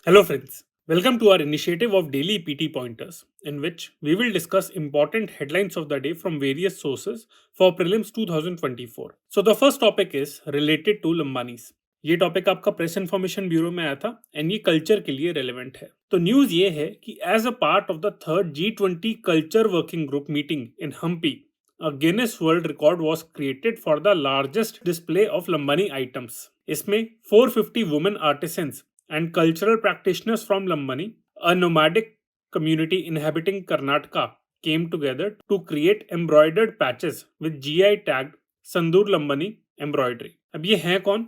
Hello, friends. Welcome to our initiative of daily PT pointers, in which we will discuss important headlines of the day from various sources for prelims 2024. So, the first topic is related to लंबानीज. ये topic आपका press information bureau में आया था and ये culture के लिए relevant है. तो न्यूज ये है कि as a part of the third G20 culture working group meeting in Hampi, a Guinness World Record was created for the largest display of Lambani items. इसमें 450 women artisans and cultural practitioners from Lambani, a nomadic community inhabiting Karnataka, came together to create embroidered patches with GI tagged Sandur Lambani embroidery. अब ये हैं कौन?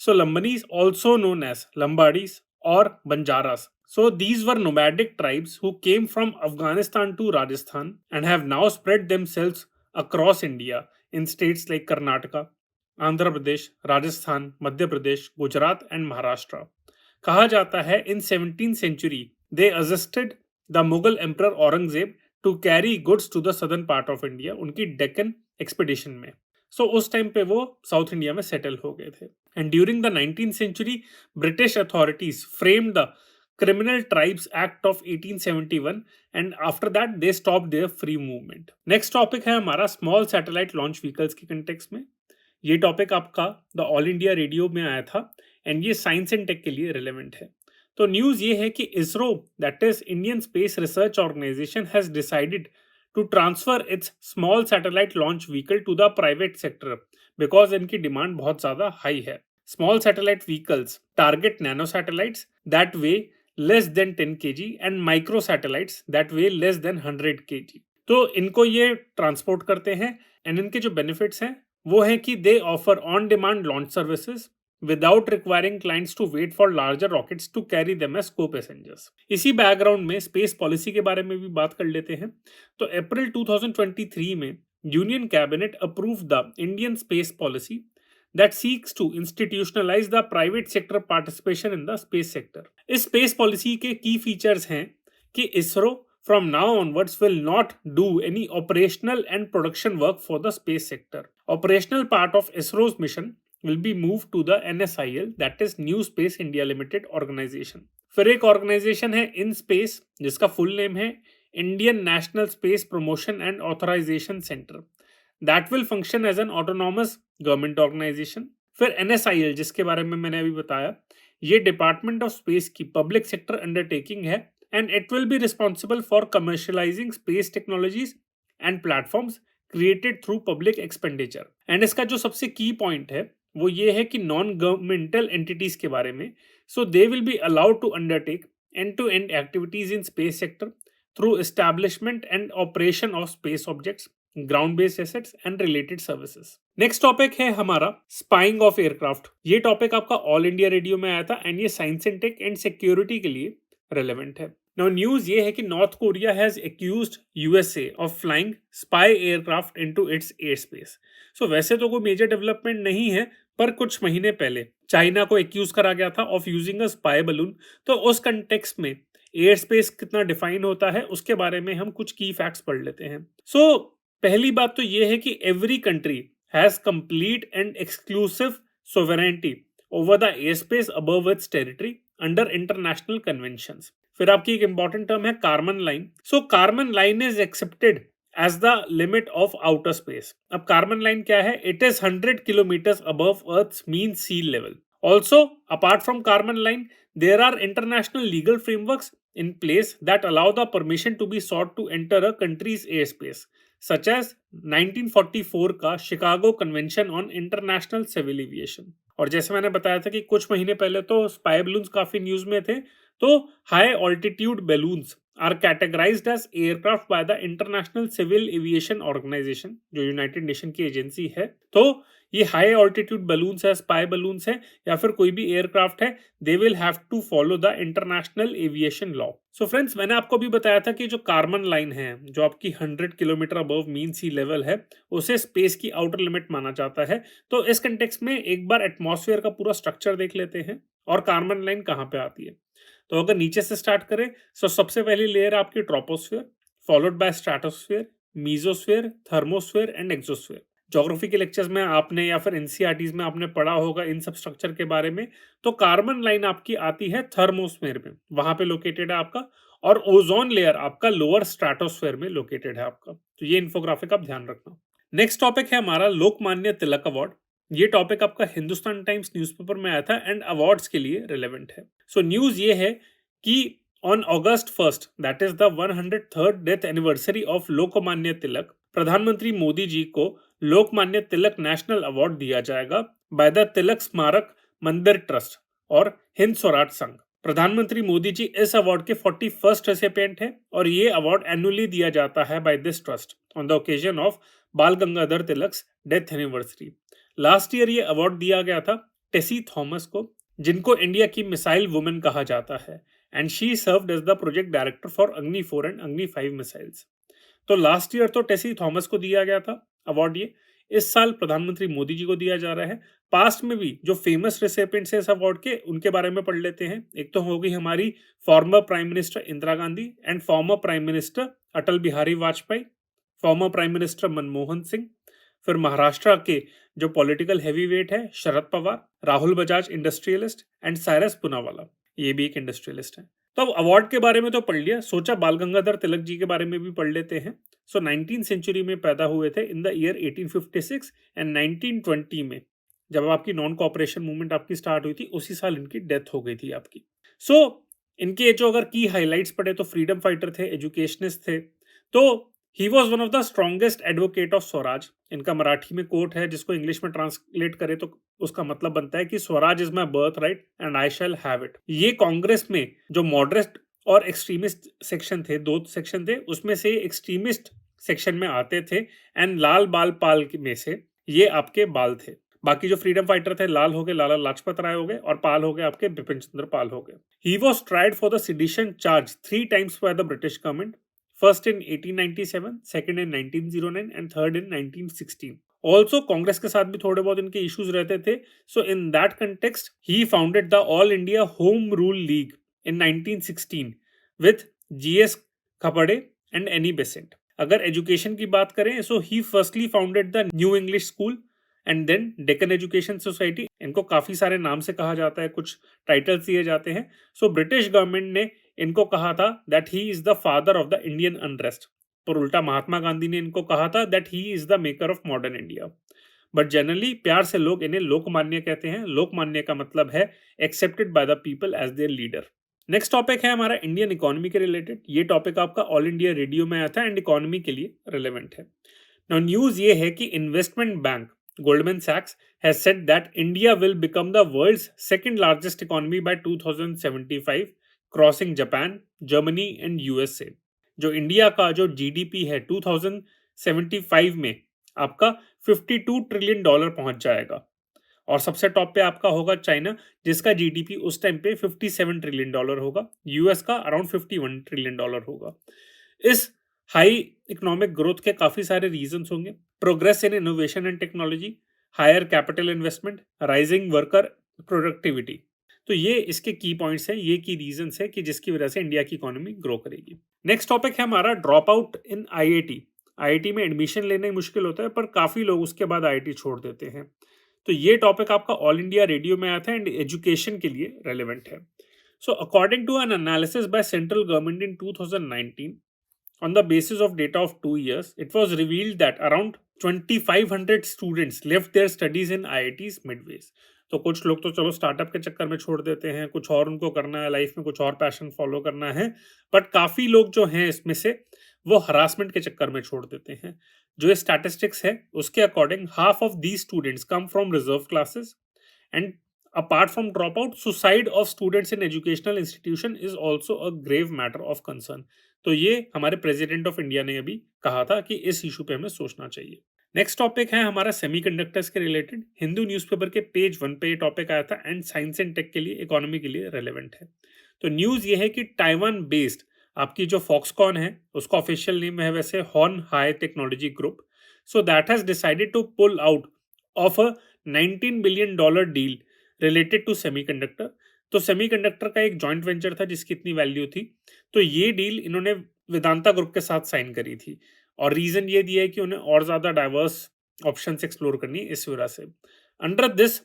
So Lambani is also known as Lambadis or Banjaras. So these were nomadic tribes who came from Afghanistan to Rajasthan and have now spread themselves across India in states like Karnataka, Andhra Pradesh, Rajasthan, Madhya Pradesh, Gujarat and Maharashtra. कहा जाता है इन 17th century they assisted the Mughal Emperor Aurangzeb to carry goods to the southern part of India उनकी Deccan expedition में. सो उस time पे वो south India में settle हो गए थे. And during the 19th century British authorities framed the Criminal Tribes Act of 1871 and after that they stopped their free movement. Next topic है हमारा स्मॉल सैटेलाइट लॉन्च व्हीकल्स के context में. ये topic आपका द ऑल इंडिया रेडियो में आया था and ये साइंस एंड टेक के लिए रिलेवेंट है. तो न्यूज ये है कि ISRO, that is Indian space research organisation, has decided to transfer its small satellite launch vehicle to the private sector because इनकी डिमांड बहुत ज्यादा हाई है. Small satellite vehicles target nano satellites that weigh less than 10 kg and micro satellites that weigh less than 100 kg. तो इनको ये transport करते हैं and इनके जो बेनिफिट्स हैं वो है कि they offer on demand launch services without requiring clients to wait for larger rockets to carry them as co passengers. इसी बैकग्राउंड में स्पेस पॉलिसी के बारे में भी बात कर लेते हैं. तो अप्रैल 2023 में union cabinet approve the Indian space policy that seeks to institutionalize the private sector participation in the space sector. इस space policy के key features हैं कि ISRO from now onwards will not do any operational and production work for the space sector. Operational part of ISRO's mission will be moved to the NSIL, that is New Space India Limited organization. फिर एक organization है InSpace जिसका full name है Indian National Space Promotion and Authorization Center. That will function as an autonomous government organisation. फिर NSIL जिसके बारे में मैंने अभी बताया, ये डिपार्टमेंट ऑफ स्पेस की पब्लिक सेक्टर अंडरटेकिंग है and it will be responsible for commercialising space technologies and platforms created through public expenditure. And इसका जो सबसे की पॉइंट है वो ये है कि नॉन गवर्नमेंटल एंटिटीज के बारे में. So they will be allowed to undertake end to end activities in space sector through establishment and operation of space objects, ground based assets and related services. Next topic है हमारा spying of aircraft. ये topic आपका All India Radio में आया था and ये science and tech and security के लिए रेलेवेंट है. नाउ न्यूज ये है कि North Korea has accused USA of flying spy aircraft into its airspace. So वैसे तो कोई मेजर डेवलपमेंट नहीं है पर कुछ महीने पहले चाइना को एक्यूज करा गया था of using a spy balloon. तो उस कंटेक्स्ट में एयर स्पेस कितना डिफाइन होता है उसके बारे में हम कुछ की फैक्ट्स पढ़ लेते हैं. सो पहली बात तो ये है कि every country has complete and exclusive sovereignty over the airspace above its territory under international conventions. फिर आपकी एक इंपॉर्टेंट टर्म है Karman line. So Karman line is accepted as the limit of outer space. अब Karman line क्या है? It is 100 kilometres above earth's mean sea level. Also apart from Karman line there are international legal frameworks in place that allow the permission to be sought to enter a country's airspace, such as 1944 का Chicago convention on international civil aviation. और जैसे मैंने बताया था कि कुछ महीने पहले तो स्पाई बलून्स काफी न्यूज में थे. तो high altitude balloons are categorised as aircraft by the International civil Aviation Organization जो यूनाइटेड नेशन की एजेंसी है. तो ये हाई ऑल्टीट्यूड बलून्स है, स्पाई बलून्स है या फिर कोई भी एयरक्राफ्ट है, they will have to follow the international aviation law. So friends, मैंने आपको भी बताया था कि जो कार्मन लाइन है जो आपकी 100 kilometre above mean sea level है उसे स्पेस की आउटर लिमिट माना जाता है. तो इस कंटेक्स्ट में एक बार एटमॉस्फेयर का पूरा स्ट्रक्चर देख लेते हैं और कार्बन लाइन कहाँ पे आती है. तो अगर नीचे से स्टार्ट करें तो सबसे पहली लेयर आपकी troposphere, followed by stratosphere, mesosphere, thermosphere and exosphere. Geography के लेक्चर्स में आपने या फिर एनसीईआरटीज में आपने पढ़ा होगा इन सब स्ट्रक्चर के बारे में। तो कार्बन लाइन आपकी आती है थर्मोस्फेयर में, वहां पे लोकेटेड है आपका, और ओजोन लेयर आपका लोअर स्ट्रेटोस्फेयर में लोकेटेड है आपका। तो ये इन्फोग्राफिक आप ध्यान रखना। नेक्स्ट टॉपिक है हमारा लोकमान्य तिलक अवार्ड। ये टॉपिक आपका हिंदुस्तान टाइम्स न्यूज़पेपर में आया था एंड अवार्ड्स के लिए रिलेवेंट है। सो न्यूज ये है कि on August 1st, that is the 103rd death anniversary of Lokmanya Tilak, प्रधानमंत्री मोदी जी को लोकमान्य तिलक नेशनल अवार्ड दिया जाएगा बाय द तिलक स्मारक मंदिर ट्रस्ट और हिंद स्वराज संघ। प्रधानमंत्री मोदी जी इस अवार्ड के 41st रेसिपिएंट हैं और ये अवार्ड एनुअली दिया जाता है by this trust on the occasion of Bal Gangadhar Tilak's death anniversary. Last year ये अवार्ड दिया गया था टेसी थॉमस को, जिनको इंडिया की मिसाइल वुमेन कहा जाता है, and she served as the project director for Agni 4 and अग्नि 5 मिसाइल्स। तो लास्ट ईयर तो टेसी थॉमस को दिया गया था अवार्ड, ये इस साल प्रधानमंत्री मोदी जी को दिया जा रहा है। पास्ट में भी जो फेमस रेसिपिएंट्स है इस अवार्ड के, उनके बारे में पढ़ लेते हैं। एक तो होगी हमारी former prime minister Indira Gandhi and former prime minister Atal Bihari Vajpayee, former prime minister Manmohan Singh, फिर महाराष्ट्र के जो पॉलिटिकल हैवीवेट है शरद पवार, राहुल बजाज इंडस्ट्रियलिस्ट एंड साइरस पूनावाला, ये भी एक इंडस्ट्रियलिस्ट है। तो अब अवार्ड के बारे में तो पढ़ लिया, सोचा बाल गंगाधर तिलक जी के बारे में भी पढ़ लेते हैं। सो 19th सेंचुरी में पैदा हुए थे इन द ईयर 1856 एंड 1920 में जब आपकी नॉन कॉपरेशन मूवमेंट आपकी स्टार्ट हुई थी, उसी साल इनकी डेथ हो गई थी आपकी। सो इनके जो अगर की हाइलाइट्स पढ़े तो फ्रीडम फाइटर थे, एजुकेशनिस्ट थे। तो he was one of the strongest advocate of Swaraj. इनका मराठी में कोट है जिसको इंग्लिश में ट्रांसलेट करे तो उसका मतलब बनता है कि Swaraj is my birth right and I shall have it. ये कांग्रेस में जो मॉडरेट और एक्सट्रीमिस्ट सेक्शन थे, दो सेक्शन थे, उसमें से एक्सट्रीमिस्ट सेक्शन में आते थे एंड लाल बाल पाल में से ये आपके बाल थे। बाकी जो फ्रीडम फाइटर थे, लाल हो गए लाला लाजपत राय हो गए और पाल हो गए आपके बिपिन चंद्र पाल हो गए। He was tried for the sedition charge 3 times by the British government, first in 1897, second in 1909 and third in 1916. Also Congress के साथ भी थोड़े बहुत इनके इश्यूज रहते थे। So in that context he founded the All India Home Rule League in 1916 with GS Khaparde and Annie Besant. अगर education की बात करें so he firstly founded the New English School and then Deccan Education Society. इनको काफी सारे नाम से कहा जाता है, कुछ टाइटल्स दिए जाते हैं। सो ब्रिटिश गवर्नमेंट ने इनको कहा था that he is the father of the Indian unrest, पर उल्टा महात्मा गांधी ने इनको कहा था that he is the maker of modern India. But generally प्यार से लोग इन्हें लोकमान्य कहते हैं। लोकमान्य का मतलब है accepted by the people as their leader. Next topic है हमारा इंडियन इकोनॉमी के रिलेटेड। ये टॉपिक आपका ऑल इंडिया रेडियो में आया था एंड इकोनॉमी के लिए रिलेवेंट है। नाउ न्यूज ये है कि investment bank Goldman Sachs has said that India will become the world's second largest economy by 2075, crossing Japan, Germany and USA. जो इंडिया का जो जीडीपी है 2075 में आपका $52 ट्रिलियन पहुंच जाएगा, और सबसे टॉप पे आपका होगा चाइना, जिसका जीडीपी उस टाइम पे $57 ट्रिलियन होगा। यूएस का अराउंड $51 ट्रिलियन होगा। इस हाई इकोनॉमिक ग्रोथ के काफी सारे रीजंस होंगे। Progress in innovation and technology, higher capital investment, rising worker productivity. तो ये इसके की पॉइंट्स हैं, ये की रीजंस है कि जिसकी वजह से इंडिया की इकोनॉमी ग्रो करेगी। नेक्स्ट टॉपिक है हमारा drop out in IIT. IIT में एडमिशन लेना ही मुश्किल होता है, पर काफी लोग उसके बाद आईआईटी छोड़ देते हैं। तो ये टॉपिक आपका ऑल इंडिया रेडियो में आया था एंड एजुकेशन के लिए रेलेवेंट है। So according to an analysis by central government in 2019, on the basis of data of 2 years, it was revealed that around 2500 students left their studies in IITs midways. तो कुछ लोग तो चलो startup के चक्कर में छोड़ देते हैं, कुछ और उनको करना है लाइफ में, कुछ और पैशन फॉलो करना है, बट काफी लोग जो हैं इसमें से वो हरासमेंट के चक्कर में छोड़ देते हैं। जो ये स्टैटिस्टिक्स है उसके according half of these students come from reserve classes, and apart from dropout, suicide of students in educational institution is also a grave matter of concern. तो ये हमारे प्रेसिडेंट ऑफ इंडिया ने अभी कहा था कि इस इशू पे हमें सोचना चाहिए। नेक्स्ट टॉपिक है हमारा सेमीकंडक्टर्स के रिलेटेड। हिंदू न्यूज़पेपर के पेज 1 पे ये टॉपिक आया था एंड साइंस एंड टेक के लिए, इकोनॉमी के लिए रेलेवेंट है। तो न्यूज़ ये है कि ताइवान बेस्ड आपकी जो फॉक्सकॉन है, उसका ऑफिशियल नेम है वैसे Hon Hai technology group, so that has decided to pull out of a $19 billion deal related to semiconductor. तो सेमीकंडक्टर का एक जॉइंट वेंचर था जिसकी इतनी वैल्यू थी, तो ये डील इन्होंने वेदांता ग्रुप के साथ साइन करी थी, और रीजन ये दिया है कि उन्हें और ज्यादा डाइवर्स ऑप्शंस एक्सप्लोर करनी है इस वजह से। Under this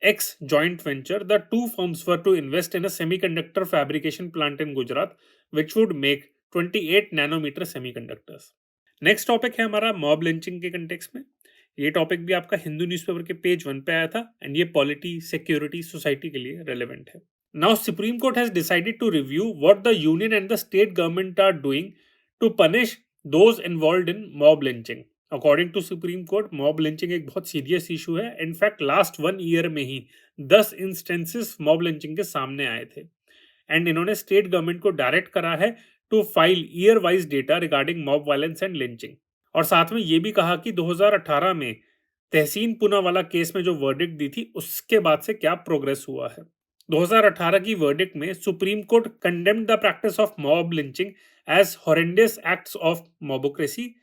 X joint venture, the two firms were to invest in a semiconductor fabrication plant in Gujarat, which would make 28 nanometer semiconductors. Next topic है हमारा मॉब लिंचिंग के कंटेक्स्ट में। ये टॉपिक भी आपका हिंदू न्यूज़पेपर के पेज 1 पे आया था एंड ये पॉलिटी, सिक्योरिटी, सोसाइटी के लिए रेलेवेंट है। Now supreme court has decided to review what the union and the state government are doing to punish those involved in mob lynching. According to supreme court, mob lynching एक बहुत serious issue है। In fact last 1 year में ही 10 instances mob lynching के सामने आए थे and इन्होंने स्टेट गवर्नमेंट को डायरेक्ट करा है to file year wise data regarding mob violence and lynching. और साथ में ये भी कहा कि 2018 में तहसीन पूनावाला केस में जो वर्डिक्ट दी थी उसके बाद से क्या प्रोग्रेस हुआ है। 2018 की वर्डिक्ट में Supreme Court condemned the practice of mob lynching as horrendous acts of mobocracy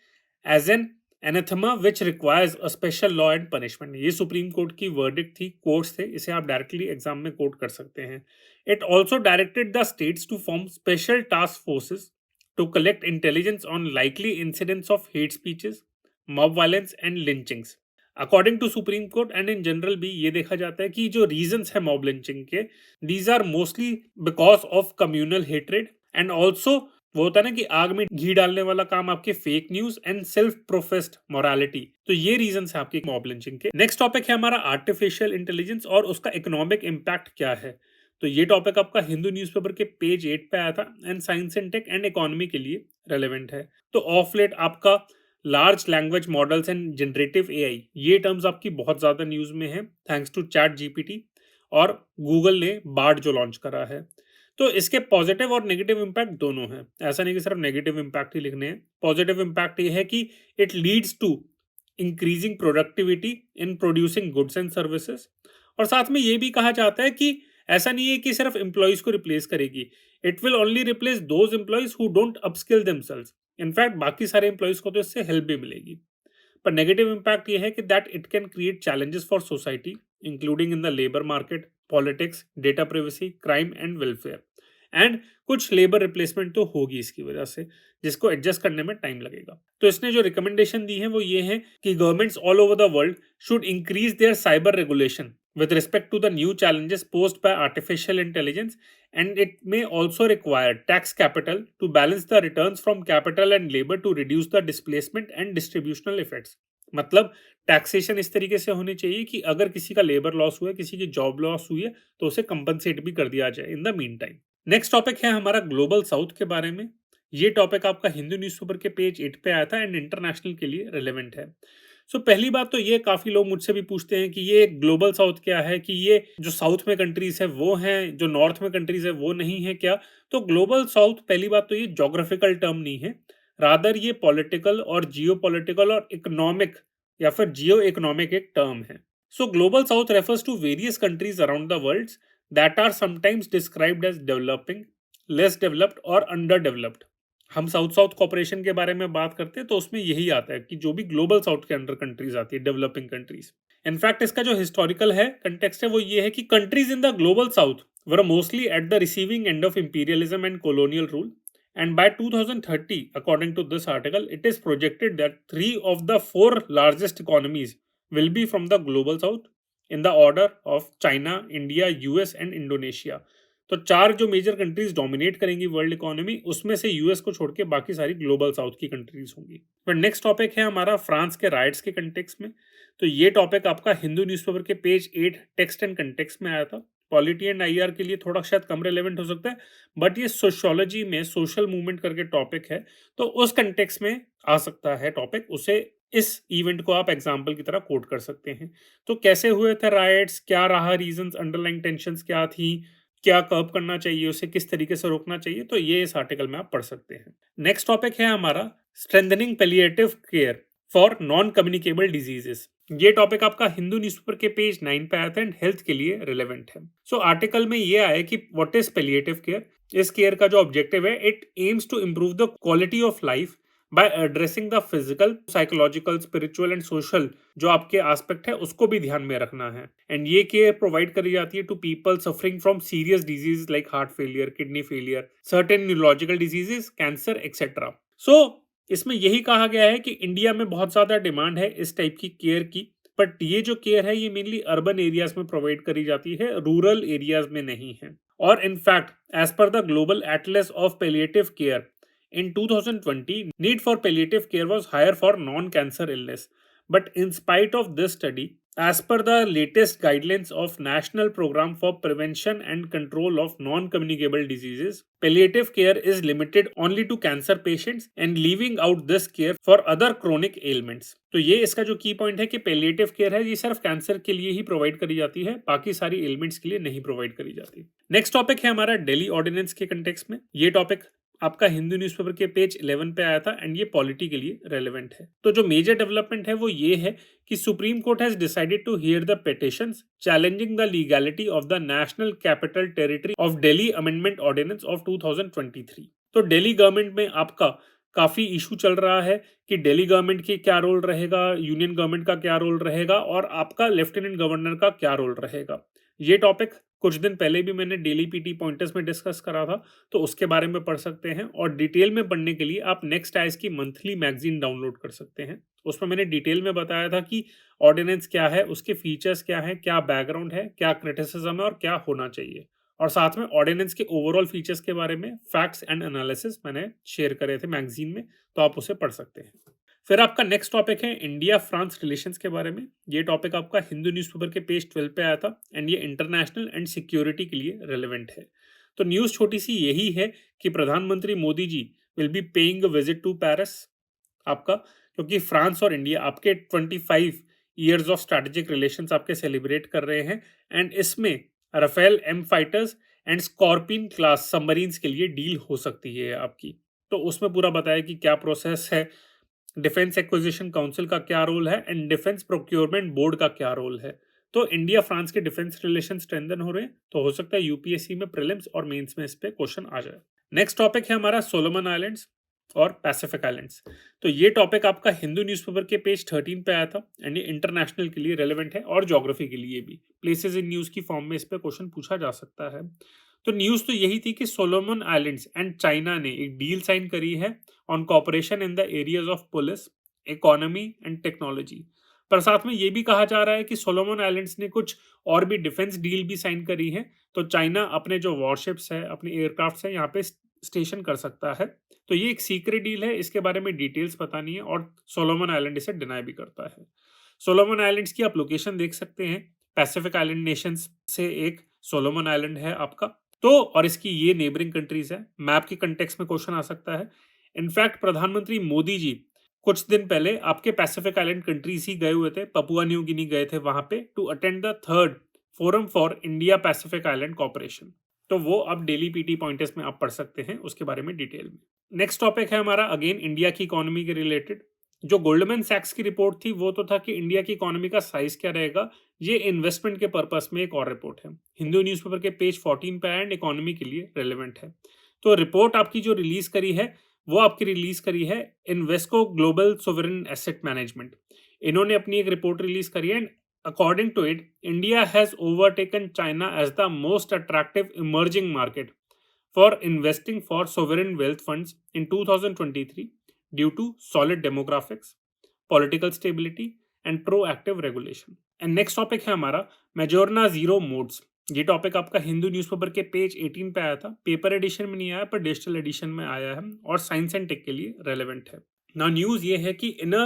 as an anathema which requires a special law and punishment. ये सुप्रीम कोर्ट की वर्डिक्ट थी, कोर्ट्स थे, इसे आप डायरेक्टली एग्जाम में कोट कर सकते हैं। It also directed the states to form special task forces to collect intelligence on likely incidents of hate speeches, mob violence and lynchings. According to supreme court and in general भी ये देखा जाता है कि जो रीजंस है mob lynching के, these are mostly because of communal hatred and also वो होता है ना कि आग में घी डालने वाला काम आपके fake news and self professed morality. तो ये रीजंस है आपके मॉब लिंचिंग के। नेक्स्ट टॉपिक है हमारा आर्टिफिशियल इंटेलिजेंस और उसका इकोनॉमिक इम्पैक्ट क्या है। तो ये टॉपिक आपका हिंदू न्यूज़पेपर के पेज 8 पे आया था and science and tech and economy के लिए रेलेवेंट है। तो ऑफ लेट आपका large language models and generative AI, ये टर्म्स आपकी बहुत ज्यादा न्यूज में है थैंक्स टू चैट जीपीटी और गूगल ने बार्ड जो लॉन्च करा है। तो इसके पॉजिटिव और नेगेटिव इम्पैक्ट दोनों हैं। ऐसा नहीं कि सिर्फ नेगेटिव इम्पैक्ट ही लिखने हैं। पॉजिटिव इम्पैक्ट ये है कि it leads to increasing productivity in producing goods and services. और साथ में ये भी कहा जाता है कि ऐसा नहीं है कि सिर्फ एम्प्लॉयज को रिप्लेस करेगी, it will only replace those employees who don't upskill themselves. In fact बाकी सारे एम्प्लॉयज को तो इससे हेल्प भी मिलेगी। पर नेगेटिव इम्पैक्ट ये है कि that it can create challenges for society including in the labour market, politics, data privacy, crime and welfare and कुछ लेबर रिप्लेसमेंट तो होगी इसकी वजह से, जिसको एडजस्ट करने में टाइम लगेगा। तो इसने जो रिकमेंडेशन दी है वो ये है कि governments all over the world should increase their cyber regulation with respect to the new challenges posed by artificial intelligence, and it may also require tax capital to balance the returns from capital and labor to reduce the displacement and distributional effects। मतलब taxation इस तरीके से होनी चाहिए कि अगर किसी का लेबर लॉस हुआ है, किसी की जॉब लॉस हुई है, तो उसे कंपनसेट भी कर दिया जाए in the mean time. Next topic है हमारा ग्लोबल साउथ के बारे में। ये टॉपिक आपका हिंदू न्यूज़पेपर के पेज 8 पे आया था एंड इंटरनेशनल के लिए रिलेवेंट है। सो पहली बात तो ये, काफी लोग मुझसे भी पूछते हैं कि ये ग्लोबल साउथ क्या है, कि ये जो साउथ में कंट्रीज है वो हैं, जो नॉर्थ में कंट्रीज है वो नहीं है क्या। तो ग्लोबल साउथ, पहली बात तो ये जोग्राफिकल टर्म नहीं है, रादर ये पॉलिटिकल और जियो पॉलिटिकल और इकोनॉमिक या फिर जियो इकोनॉमिक एक टर्म है। So global south refers to various countries around the world that are sometimes described as developing, less developed और अंडर डेवलप्ड। हम साउथ साउथ कॉपरेशन के बारे में बात करते हैं तो उसमें यही आता है कि जो भी ग्लोबल साउथ के अंडर कंट्रीज आती है, डेवलपिंग कंट्रीज। इनफैक्ट इसका जो हिस्टोरिकल है कंटेक्स्ट है वो ये है कि countries in the global south were mostly at the receiving end of imperialism and colonial rule, and by 2030 according to this article it is projected that 3 of the 4 largest economies will be from the global south in the order of China, India, US and Indonesia। तो 4 जो major countries dominate करेंगी world economy, उसमें से US को छोड़ के बाकी सारी ग्लोबल साउथ की कंट्रीज होंगी। पर नेक्स्ट टॉपिक है हमारा फ्रांस के राइट्स के कंटेक्स्ट में। तो ये टॉपिक आपका हिंदू न्यूज़पेपर के पेज 8 टेक्स्ट एंड कंटेक्स्ट में आया था। पॉलिटी एंड आईआर के लिए थोड़ा शायद कम रिलेवेंट हो सकता है, बट ये सोशियोलॉजी में सोशल मूवमेंट करके टॉपिक है, तो उस कंटेक्स्ट में आ सकता है टॉपिक। उसे, इस इवेंट को आप एग्जाम्पल की तरह कोट कर सकते हैं। तो कैसे हुए थे राइट्स, क्या रहा रीजंस, अंडरलाइंग टेंशंस क्या थी, क्या कर्ब करना चाहिए, उसे किस तरीके से रोकना चाहिए, तो ये इस आर्टिकल में आप पढ़ सकते हैं। नेक्स्ट टॉपिक है हमारा strengthening palliative care for non communicable diseases. ये टॉपिक आपका हिंदू न्यूज़पेपर के पेज 9 पे आया था एंड हेल्थ के लिए रिलेवेंट है। सो आर्टिकल में ये आया कि व्हाट इज पैलिएटिव केयर। इस केयर का जो ऑब्जेक्टिव है, it aims to improve the quality of life by addressing the physical, psychological, spiritual and social जो आपके एस्पेक्ट है उसको भी ध्यान में रखना है। एंड ये केयर प्रोवाइड करी जाती है to people suffering from serious disease like heart failure, kidney failure, certain neurological diseases, cancer etcetera. So इसमें यही कहा गया है कि इंडिया में बहुत ज़्यादा डिमांड है इस टाइप की केयर की, बट ये जो केयर है ये मेनली अर्बन एरियाज में प्रोवाइड करी जाती है, रूरल एरियाज में नहीं है। और in fact as per the global atlas of palliative care in 2020, need for palliative care was higher for non-cancer illness. But in spite of this study, as per the latest guidelines of National Program for Prevention and Control of Non-Communicable Diseases, palliative care is limited only to cancer patients and leaving out this care for other chronic ailments. तो ये इसका जो की point है कि palliative care है ये सिर्फ कैंसर के लिए ही प्रोवाइड करी जाती है, बाकी सारी एलिमेंट्स के लिए नहीं प्रोवाइड करी जाती। नेक्स्ट टॉपिक है हमारा दिल्ली ऑर्डिनेंस के कंटेक्स्ट में। ये टॉपिक आपका हिंदू न्यूज़पेपर के पेज 11 पे आया था एंड ये पॉलिटी के लिए रेलेवेंट है। तो जो मेजर डेवलपमेंट है वो ये है कि supreme court has decided to hear the petitions challenging the legality of the national capital territory of Delhi amendment ordinance of 2023। तो दिल्ली गवर्नमेंट में आपका काफी इशू चल रहा है कि दिल्ली गवर्नमेंट की क्या रोल रहेगा, यूनियन गवर्नमेंट का क्या रोल रहेगा और आपका लेफ्टिनेंट गवर्नर का क्या रोल रहेगा। ये टॉपिक कुछ दिन पहले भी मैंने डेली पीटी पॉइंटर्स में डिस्कस करा था, तो उसके बारे में पढ़ सकते हैं। और डिटेल में पढ़ने के लिए आप नेक्स्ट आईज की मंथली मैगजीन डाउनलोड कर सकते हैं। उसमें मैंने डिटेल में बताया था कि ऑर्डिनेंस क्या है, उसके फीचर्स क्या है, क्या बैकग्राउंड है, क्या क्रिटिसिज्म है और क्या होना चाहिए। और साथ में ऑर्डिनेंस के ओवरऑल फीचर्स के बारे में फैक्ट्स एंड एनालिसिस मैंने शेयर करे थे मैगजीन में, तो आप उसे पढ़ सकते हैं। फिर आपका नेक्स्ट टॉपिक है इंडिया फ्रांस रिलेशंस के बारे में। ये टॉपिक आपका हिंदू न्यूज़पेपर के पेज 12 पे आया था एंड ये इंटरनेशनल एंड सिक्योरिटी के लिए रेलेवेंट है। तो न्यूज़ छोटी सी यही है कि प्रधानमंत्री Modi ji will be paying a visit to Paris आपका, क्योंकि फ्रांस और इंडिया आपके 25 ईयर्स ऑफ स्ट्रैटेजिक रिलेशंस आपके सेलिब्रेट कर रहे हैं एंड इसमें Rafale M fighters and Scorpene class submarines के लिए डील हो सकती है आपकी। तो उसमें पूरा बताया कि क्या प्रोसेस है, डिफेंस एक्विजिशन काउंसिल का क्या रोल है एंड डिफेंस प्रोक्योरमेंट बोर्ड का क्या रोल है। तो इंडिया फ्रांस के डिफेंस रिलेशन स्ट्रेंथन हो रहे हैं, तो हो सकता है यूपीएससी में प्रीलिम्स और मेंस में इस पे क्वेश्चन आ जाए। नेक्स्ट टॉपिक है हमारा सोलोमन आइलैंड्स और पैसिफिक आइलैंड्स। तो ये टॉपिक आपका हिंदू न्यूज़पेपर के पेज 13 पे आया था एंड ये इंटरनेशनल के लिए रेलेवेंट है और ज्योग्राफी के लिए भी। प्लेसेस इन न्यूज़ की फॉर्म में इस पे क्वेश्चन पूछा जा सकता है। तो न्यूज़ तो यही थी कि सोलोमन आइलैंड्स एंड चाइना ने एक डील साइन करी है on cooperation in the areas of police, economy and technology. पर साथ में ये भी कहा जा रहा है कि सोलोमन आइलैंड्स ने कुछ और भी डिफेंस डील भी साइन करी है, तो चाइना अपने जो वॉरशिप्स है, अपने एयरक्राफ्ट है यहाँ पे स्टेशन कर सकता है। तो ये एक सीक्रेट डील है, इसके बारे में डिटेल्स पता नहीं है और सोलोमन आइलैंड इसे डिनाई भी करता है। सोलोमन आइलैंड्स की आप लोकेशन देख सकते हैं, पैसिफिक आइलैंड नेशंस से एक सोलोमन आइलैंड है आपका। तो और इसकी ये नेबरिंग कंट्रीज है। मैप के कंटेक्स्ट में क्वेश्चन आ सकता है। इनफैक्ट प्रधानमंत्री मोदी जी कुछ दिन पहले आपके पैसिफिक आइलैंड कंट्रीज ही गए हुए थे, पपुआ न्यू गिनी गए थे वहां पे to attend the 3rd forum for India Pacific island cooperation. तो वो अब डेली पीटी पॉइंटर्स में आप पढ़ सकते हैं उसके बारे में डिटेल में। नेक्स्ट टॉपिक है हमारा अगेन इंडिया की इकोनॉमी के रिलेटेड। जो गोल्डमैन सैक्स की रिपोर्ट थी वो तो था कि इंडिया की इकोनॉमी का साइज क्या रहेगा, ये इन्वेस्टमेंट के पर्पस में एक और रिपोर्ट है। हिंदू न्यूज़पेपर के पेज 14 पे एंड इकोनॉमी के लिए रेलेवेंट है। तो रिपोर्ट आपकी जो रिलीज करी है वो आपकी रिलीज करी है Invesco global sovereign asset management. इन्होंने अपनी एक रिपोर्ट रिलीज करी है। According to it, India has overtaken China as the most attractive emerging market for investing for sovereign wealth funds in 2023 due to solid demographics, political stability and proactive regulation. And next topic है हमारा मेजोरना zero modes. ये topic आपका Hindu newspaper के page 18 पे आया था, paper addition में नहीं आया पर डिजिटल एडिशन में आया है और साइंस एंड टेक के लिए रेलेवेंट है। नाउ न्यूज़ ये है कि in a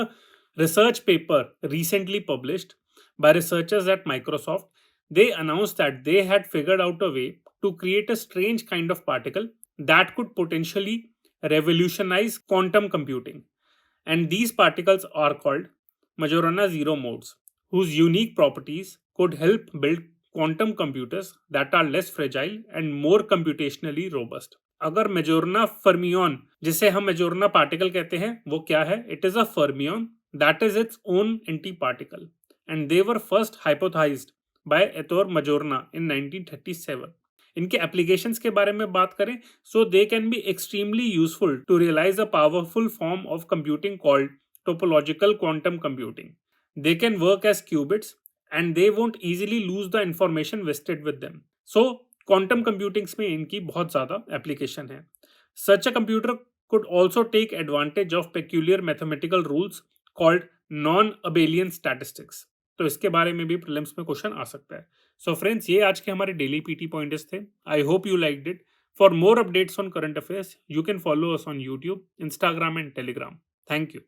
research paper recently published by researchers at Microsoft, they announced that they had figured out a way to create a strange kind of particle that could potentially revolutionize quantum computing. And these particles are called Majorana Zero modes, whose unique properties could help build quantum computers that are less fragile and more computationally robust. अगर मेजोरना fermion, जिसे हम मेजोरना particle कहते हैं, वो क्या है? It is a fermion that is its own anti particle and they were first hypothesized by Ettore Majorana in 1937। इनके applications के बारे में बात करें, so they can be extremely useful to realize a powerful form of computing called topological quantum computing. They can work as qubits and they won't easily lose the information wasted with them. So quantum computings में इनकी बहुत ज्यादा application है। Such a computer could also take advantage of peculiar mathematical rules called non-abelian statistics. तो इसके बारे में भी प्रीलिम्स में क्वेश्चन आ सकता है. सो फ्रेंड्स, ये आज के हमारे डेली पीटी पॉइंटर्स थे. I hope you liked it. For more updates on current affairs, you can follow us on YouTube, Instagram and Telegram. Thank you.